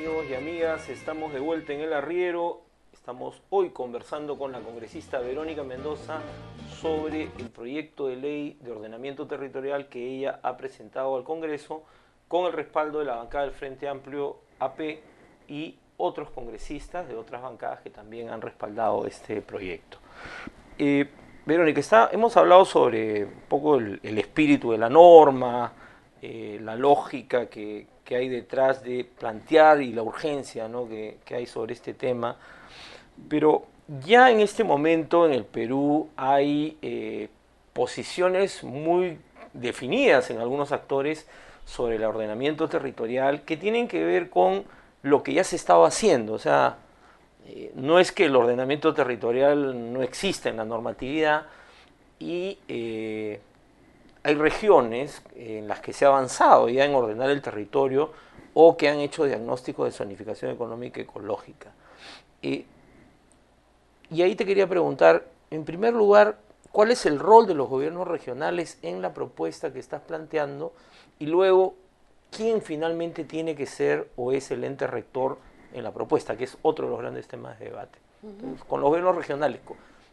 amigos y amigas? Estamos de vuelta en El Arriero. Estamos hoy conversando con la congresista Verónica Mendoza sobre el proyecto de ley de ordenamiento territorial que ella ha presentado al Congreso con el respaldo de la bancada del Frente Amplio AP y otros congresistas de otras bancadas que también han respaldado este proyecto. Verónica, hemos hablado sobre un poco el espíritu de la norma, la lógica que hay detrás de plantear y la urgencia, ¿no?, que hay sobre este tema, pero ya en este momento en el Perú hay posiciones muy definidas en algunos actores sobre el ordenamiento territorial que tienen que ver con lo que ya se estaba haciendo. O sea, no es que el ordenamiento territorial no exista en la normatividad y hay regiones en las que se ha avanzado ya en ordenar el territorio o que han hecho diagnóstico de zonificación económica y ecológica. Y ahí te quería preguntar, en primer lugar, ¿cuál es el rol de los gobiernos regionales en la propuesta que estás planteando? Y luego, ¿quién finalmente tiene que ser o es el ente rector en la propuesta, que es otro de los grandes temas de debate? Entonces, con los gobiernos regionales,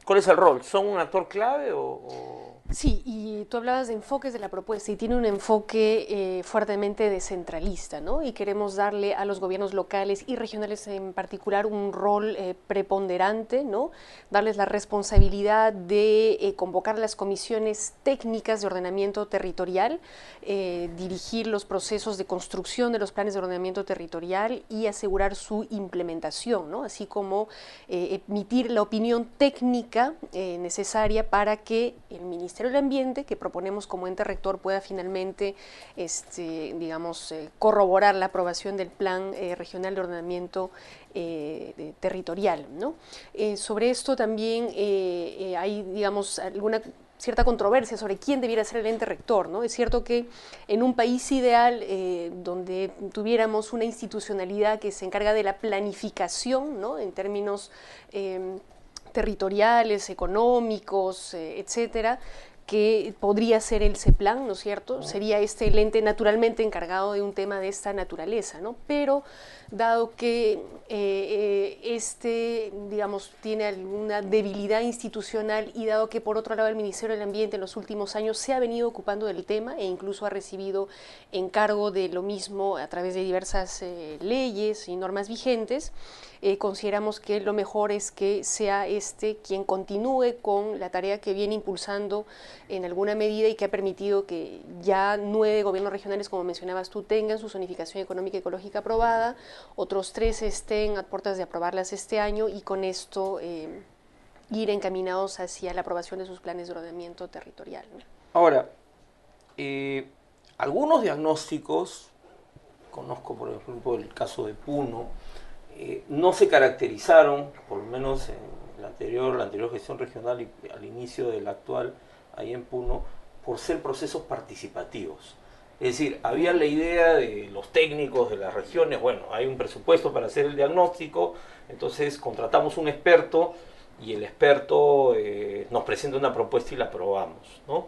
¿cuál es el rol? ¿Son un actor clave o...? Sí, y tú hablabas de enfoques de la propuesta y tiene un enfoque fuertemente descentralista, ¿no? Y queremos darle a los gobiernos locales y regionales en particular un rol preponderante, ¿no? Darles la responsabilidad de convocar las comisiones técnicas de ordenamiento territorial, dirigir los procesos de construcción de los planes de ordenamiento territorial y asegurar su implementación, ¿no? Así como emitir la opinión técnica necesaria para que el Ministerio del Ambiente, que proponemos como ente rector, pueda finalmente, corroborar la aprobación del Plan Regional de Ordenamiento Territorial, ¿no? Sobre esto también hay, digamos, alguna cierta controversia sobre quién debiera ser el ente rector, ¿no? Es cierto que en un país ideal donde tuviéramos una institucionalidad que se encarga de la planificación, ¿no?, en términos territoriales, económicos, etcétera, que podría ser el CEPLAN, ¿no es cierto? Sería el ente naturalmente encargado de un tema de esta naturaleza, ¿no? Pero dado que digamos, tiene alguna debilidad institucional y dado que por otro lado el Ministerio del Ambiente en los últimos años se ha venido ocupando del tema e incluso ha recibido encargo de lo mismo a través de diversas leyes y normas vigentes, consideramos que lo mejor es que sea quien continúe con la tarea que viene impulsando en alguna medida y que ha permitido que ya 9 gobiernos regionales, como mencionabas tú, tengan su zonificación económica y ecológica aprobada, otros 3 estén a puertas de aprobarlas este año y con esto ir encaminados hacia la aprobación de sus planes de ordenamiento territorial, ¿no? Ahora, algunos diagnósticos, conozco por ejemplo el caso de Puno, no se caracterizaron, por lo menos en la anterior gestión regional y al inicio de la actual, ahí en Puno, por ser procesos participativos. Es decir, había la idea de los técnicos de las regiones, bueno, hay un presupuesto para hacer el diagnóstico, entonces contratamos un experto y el experto nos presenta una propuesta y la aprobamos, ¿no?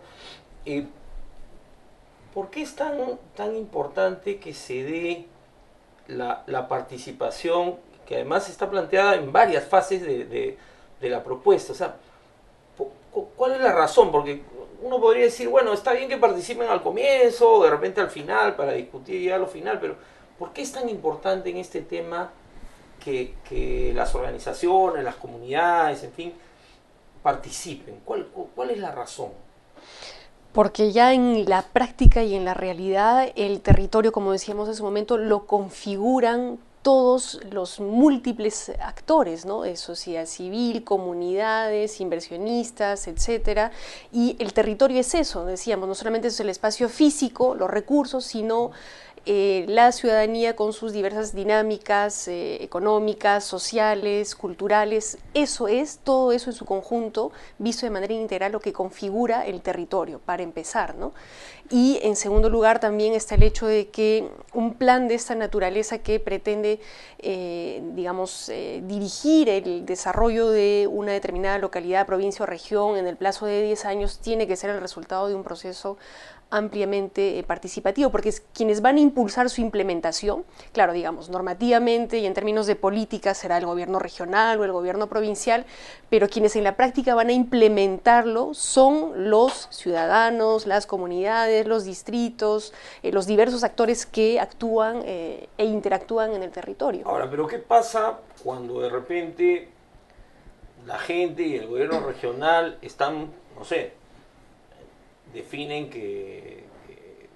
¿Por qué es tan importante que se dé la participación, que además está planteada en varias fases de la propuesta? O sea, ¿cuál es la razón? Porque uno podría decir, bueno, está bien que participen al comienzo, o de repente al final, para discutir ya lo final, pero ¿por qué es tan importante en este tema que las organizaciones, las comunidades, en fin, participen? ¿Cuál es la razón? Porque ya en la práctica y en la realidad el territorio, como decíamos hace un momento, lo configuran todos los múltiples actores, ¿no?, de sociedad civil, comunidades, inversionistas, etcétera, y el territorio es eso, decíamos, no solamente es el espacio físico, los recursos, sino la ciudadanía con sus diversas dinámicas económicas, sociales, culturales. Eso es, todo eso en su conjunto, visto de manera integral, lo que configura el territorio, para empezar, ¿no? Y en segundo lugar también está el hecho de que un plan de esta naturaleza que pretende, dirigir el desarrollo de una determinada localidad, provincia o región en el plazo de 10 años tiene que ser el resultado de un proceso ampliamente participativo, porque quienes van a impulsar su implementación, claro, digamos, normativamente y en términos de política será el gobierno regional o el gobierno provincial, pero quienes en la práctica van a implementarlo son los ciudadanos, las comunidades, los distritos, los diversos actores que actúan e interactúan en el territorio. Ahora, pero ¿qué pasa cuando de repente la gente y el gobierno regional están, no sé, definen que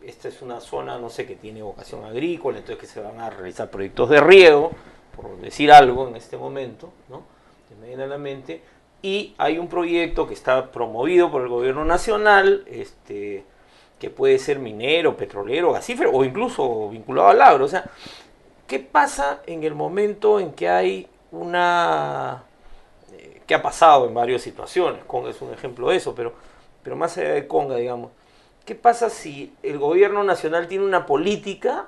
esta es una zona, no sé, que tiene vocación agrícola, entonces que se van a realizar proyectos de riego, por decir algo en este momento, ¿no? Se me viene a la mente, y hay un proyecto que está promovido por el gobierno nacional, que puede ser minero, petrolero, gasífero, o incluso vinculado al agro. O sea, ¿qué pasa en el momento en que hay una... que ha pasado en varias situaciones? Conga es un ejemplo de eso, pero más allá de Conga, digamos, ¿qué pasa si el gobierno nacional tiene una política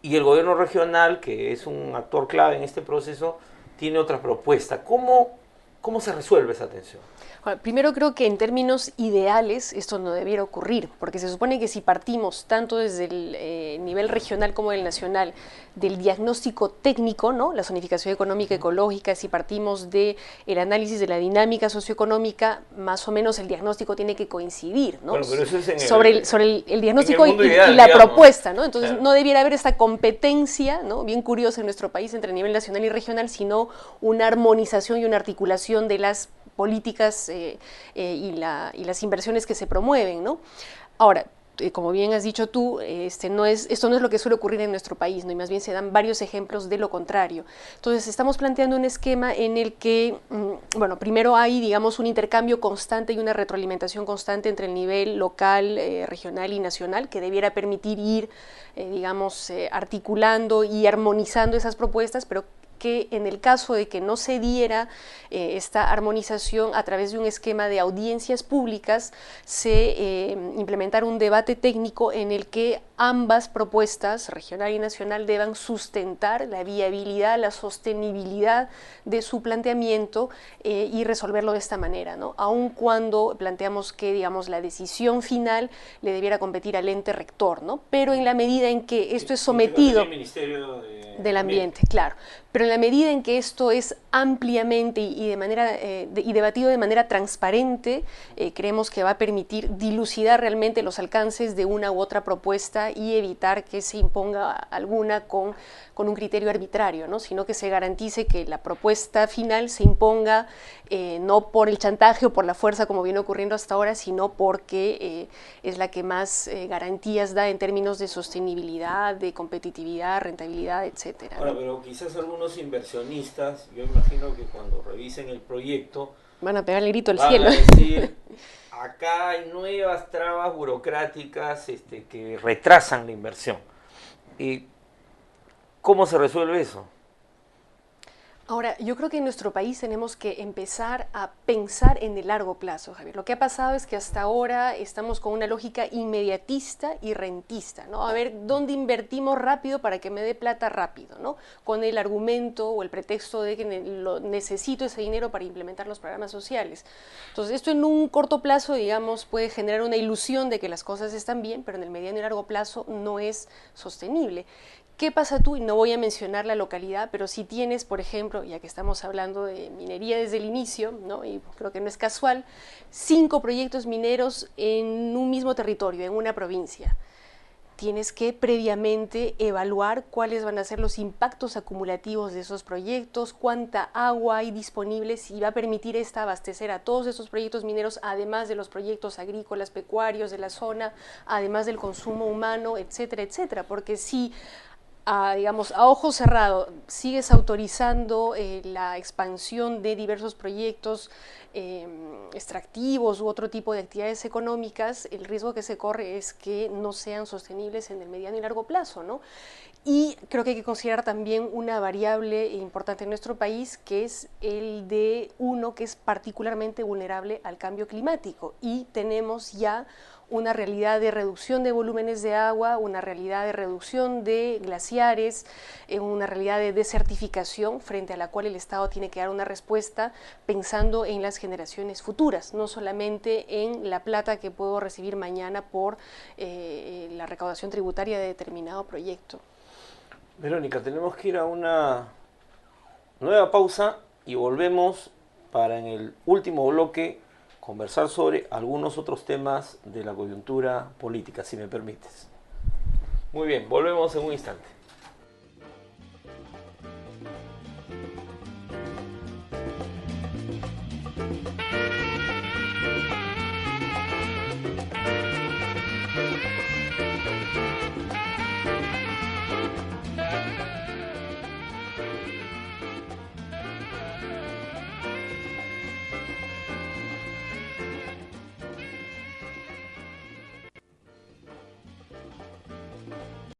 y el gobierno regional, que es un actor clave en este proceso, tiene otra propuesta? ¿Cómo se resuelve esa tensión? Bueno, primero creo que en términos ideales esto no debiera ocurrir, porque se supone que si partimos tanto desde el nivel regional como del nacional del diagnóstico técnico, ¿no? La zonificación económica ecológica, si partimos del análisis de la dinámica socioeconómica, más o menos el diagnóstico tiene que coincidir, ¿no? Bueno, pero eso es sobre el diagnóstico ideal, y la digamos, propuesta, ¿no? Entonces claro, no debiera haber esta competencia, ¿no? Bien curiosa en nuestro país entre nivel nacional y regional, sino una armonización y una articulación de las políticas y las inversiones que se promueven, ¿no? Ahora, como bien has dicho tú, esto no es lo que suele ocurrir en nuestro país, ¿no? Y más bien se dan varios ejemplos de lo contrario. Entonces, estamos planteando un esquema en el que, bueno, primero hay, digamos, un intercambio constante y una retroalimentación constante entre el nivel local, regional y nacional, que debiera permitir ir, articulando y armonizando esas propuestas, pero que en el caso de que no se diera esta armonización a través de un esquema de audiencias públicas, se implementara un debate técnico en el que ambas propuestas, regional y nacional, deban sustentar la viabilidad, la sostenibilidad de su planteamiento y resolverlo de esta manera, ¿no? Aun cuando planteamos que, digamos, la decisión final le debiera competir al ente rector, ¿no? Pero en la medida en que esto es sometido... El Ministerio del Ambiente, claro. Pero en la medida en que esto es ampliamente y debatido de manera transparente, creemos que va a permitir dilucidar realmente los alcances de una u otra propuesta y evitar que se imponga alguna con un criterio arbitrario, ¿no? Sino que se garantice que la propuesta final se imponga no por el chantaje o por la fuerza como viene ocurriendo hasta ahora, sino porque es la que más garantías da en términos de sostenibilidad, de competitividad, rentabilidad, etcétera, ¿no? Ahora, pero quizás algunos inversionistas, yo imagino que cuando revisen el proyecto van a pegarle grito al van cielo. a decir, acá hay nuevas trabas burocráticas que retrasan la inversión. ¿Cómo se resuelve eso? Ahora, yo creo que en nuestro país tenemos que empezar a pensar en el largo plazo, Javier. Lo que ha pasado es que hasta ahora estamos con una lógica inmediatista y rentista, ¿no? A ver, ¿dónde invertimos rápido para que me dé plata rápido, ¿no? Con el argumento o el pretexto de que necesito ese dinero para implementar los programas sociales. Entonces, esto en un corto plazo, digamos, puede generar una ilusión de que las cosas están bien, pero en el mediano y largo plazo no es sostenible. ¿Qué pasa tú? Y no voy a mencionar la localidad, pero si tienes, por ejemplo, ya que estamos hablando de minería desde el inicio, ¿no? Y creo que no es casual, 5 proyectos mineros en un mismo territorio, en una provincia. Tienes que previamente evaluar cuáles van a ser los impactos acumulativos de esos proyectos, cuánta agua hay disponible, si va a permitir abastecer a todos esos proyectos mineros, además de los proyectos agrícolas, pecuarios de la zona, además del consumo humano, etcétera, etcétera. Porque si a ojo cerrado, sigues autorizando la expansión de diversos proyectos extractivos u otro tipo de actividades económicas, el riesgo que se corre es que no sean sostenibles en el mediano y largo plazo, ¿no? Y creo que hay que considerar también una variable importante en nuestro país, que es el de uno que es particularmente vulnerable al cambio climático, y tenemos ya una realidad de reducción de volúmenes de agua, una realidad de reducción de glaciares, una realidad de desertificación frente a la cual el Estado tiene que dar una respuesta pensando en las generaciones futuras, no solamente en la plata que puedo recibir mañana por la recaudación tributaria de determinado proyecto. Verónica, tenemos que ir a una nueva pausa y volvemos para en el último bloque conversar sobre algunos otros temas de la coyuntura política, si me permites. Muy bien, volvemos en un instante.